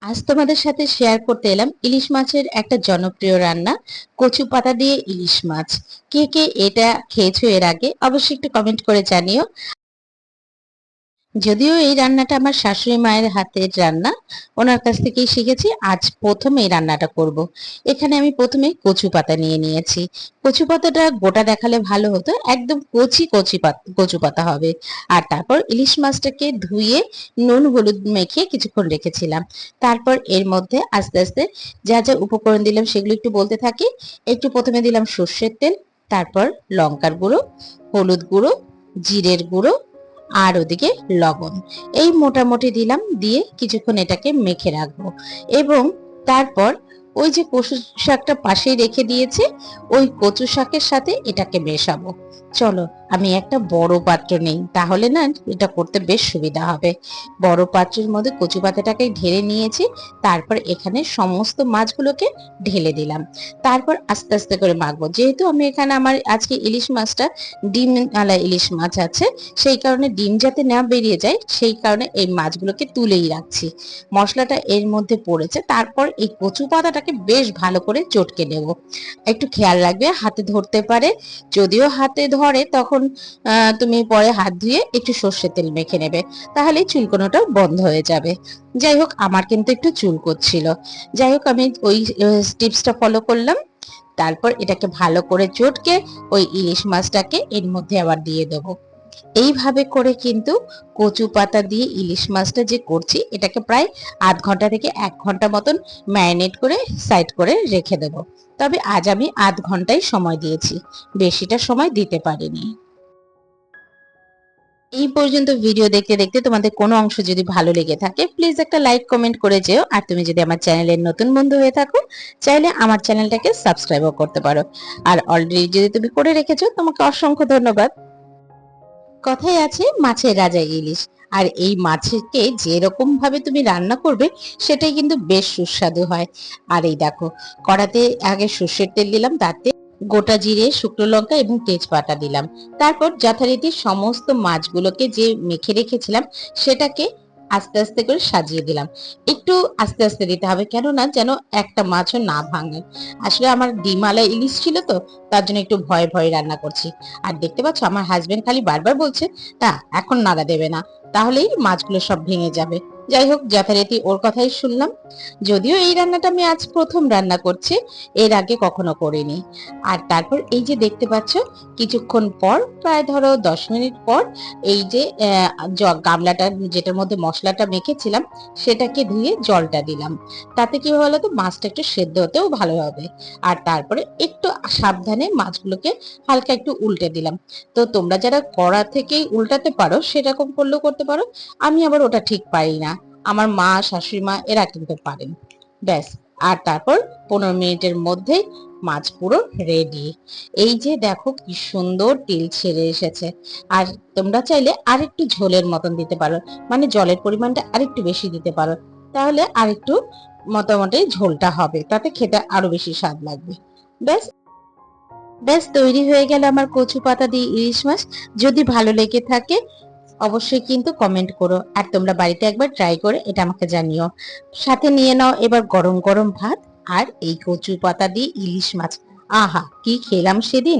আজ তোমাদের সাথে শেয়ার করতে এলাম ইলিশ মাছের একটা জনপ্রিয় রান্না, কচু পাতা দিয়ে ইলিশ মাছ। কে কে এটা খেয়েছো এর আগে অবশ্যই একটু কমেন্ট করে জানিও। যদিও এই রান্নাটা আমার শাশুড়ি মায়ের হাতের রান্না, ওনার কাছ থেকেই শিখেছি। আজ প্রথম এই রান্নাটা করব। এখানে আমি প্রথমে কচু পাতা নিয়ে নিয়েছি। কচু পাতাটা গোটা দেখালে ভালো হতো, একদম কচি কচি কচু পাতা হবে। আর তারপর ইলিশ মাছটাকে ধুয়ে নুন হলুদ মেখে কিছুক্ষণ রেখেছিলাম। তারপর এর মধ্যে আস্তে আস্তে যা যা উপকরণ দিলাম সেগুলো একটু বলতে থাকি। একটু প্রথমে দিলাম সর্ষের তেল, তারপর লঙ্কার গুঁড়ো, হলুদ গুঁড়ো, জিরের গুঁড়ো, আর ওদিকে লবণ। এই মোটামুটি দিলাম, দিয়ে কিছুক্ষণ এটাকে মেখে রাখবো। এবং তারপর ওই যে কচু শাকটা পাশেই রেখে দিয়েছে, ওই কচু শাকের সাথে এটাকে মেশাবো। চলো, আমি একটা বড় পাত্র নেই, তাহলে না এটা করতে বেশ সুবিধা হবে। বড় পাত্রের মধ্যে কচু পাতাটাকে ঢেলে নিয়েছি। তারপর এখানে সমস্ত মাছগুলোকে ঢেলে দিলাম। তারপর আস্তে আস্তে করে মাখবো। যেহেতু আমি এখানে আমার আজকে ইলিশ মাছটা ডিম আলা ইলিশ মাছ আছে, সেই কারণে ডিম যাতে না বেরিয়ে যায় সেই কারণে এই মাছগুলোকে তুলেই রাখছি। মশলাটা এর মধ্যে পড়েছে, তারপর এই কচু পাতাটাকে বেশ ভালো করে চটকে নেব। একটু খেয়াল রাখবে হাতে ধরতে পারে, যদিও হাতে ধরে তখন তুমি পরে হাত ধুয়ে একটু সর্ষের তেল মেখে নেবে, তাহলে চুলকোনোটা বন্ধ হয়ে যাবে। যাই হোক, আমার কিন্তু একটু চুলকোচ্ছিল। যাই হোক, আমি ওই টিপসটা ফলো করলাম। তারপর এটাকে ভালো করে চটকে ওই ইলিশ মাছটাকে এর মধ্যে আবার দিয়ে দেবো। এইভাবে করে কিন্তু কচু পাতা দিয়ে ইলিশ মাছটা যে করছি, এটাকে প্রায় আধ ঘন্টা থেকে 1 ঘন্টা মতন ম্যারিনেট করে সাইড করে রেখে দেব। তবে আজ আমি আধ ঘন্টাই সময় দিয়েছি, বেশিটা সময় দিতে পারিনি। এই পর্যন্ত ভিডিও দেখতে দেখতে তোমাদের কোনো অংশ যদি ভালো লেগে থাকে, প্লিজ একটা লাইক কমেন্ট করে যেও। আর তুমি যদি আমার চ্যানেলের নতুন বন্ধু হয়ে থাকো, চাইলে আমার চ্যানেলটাকে সাবস্ক্রাইবও করতে পারো। আর অলরেডি যদি তুমি করে রেখেছো, তোমাকে অসংখ্য ধন্যবাদ। কথায় আছে মাছের রাজা ইলিশ। আর এই মাছকে যেরকম ভাবে তুমি রান্না করবে সেটাই কিন্তু বেশ সুস্বাদু হয়। আর এই দেখো, কড়াতে আগে সর্ষের তেল দিলাম, তাতে গোটা জিরে, শুকনো লঙ্কা এবং তেজপাতা দিলাম। তারপর যথারীতি সমস্ত মাছগুলোকে যে মেখে রেখেছিলাম সেটাকে আস্তে আস্তে করে সাজিয়ে দিলাম। একটু আস্তে আস্তে দিতে হবে, কেননা যেন একটা মাছও না ভাঙে। আসলে আমার ডিমালা ইলিশ ছিল তো, তার জন্য একটু ভয়ে ভয়ে রান্না করছি। আর দেখতে পাচ্ছ আমার হাজবেন্ড খালি বারবার বলছে, তা এখন নাড়া দেবে না, তাহলেই মাছগুলো সব ভেঙে যাবে। যাই হোক, যথারীতি ওর কথাই শুনলাম। যদিও এই রান্নাটা আমি আজ প্রথম রান্না করছি, এর আগে কখনো করিনি। আর তারপর এই যে দেখতে পাচ্ছ, কিছুক্ষণ পর, প্রায় ধরো 10 মিনিট পর, এই যে গামলাটা যেটার মধ্যে মশলাটা মেখেছিলাম সেটাকে ধুয়ে জলটা দিলাম। তাতে কি হলো, তো মাছটা একটু সেদ্ধ হতেও ভালো হবে। আর তারপরে একটু সাবধানে মাছগুলোকে হালকা একটু উল্টে দিলাম। তো তোমরা যারা কড়া থেকেই উল্টাতে পারো সেরকম করলেও করতে পারো, আমি আবার ওটা ঠিক পারি না। আমার মা, শাশুড়ি মা এরা কিন্তু পারেন। ব্যাস। আর তারপর 15 মিনিটের মধ্যেই মাছ পুরো রেডি। এই যে দেখো কি সুন্দর তেল ছেড়ে এসেছে। আর তোমরা চাইলে আরেকটু ঝোলের মতন দিতে পারো, মানে জলের পরিমাণটা আরেকটু বেশি দিতে পারো, তাহলে আরেকটু মোটামুটি ঝোলটা হবে, তাতে খেতে আরো বেশি স্বাদ লাগবে। ব্যাস। ব্যাস তৈরি হয়ে গেল আমার কচু পাতা দিয়ে ইলিশ মাছ। যদি ভালো লেগে থাকে অবশ্যই কিন্তু কমেন্ট করো, আর তোমরা বাড়িতে একবার ট্রাই করে এটা আমাকে জানিও। সাথে নিয়ে নাও এবার গরম গরম ভাত আর এই কচু পাতা দিয়ে ইলিশ মাছ। আহা, কি খেলাম সেদিন!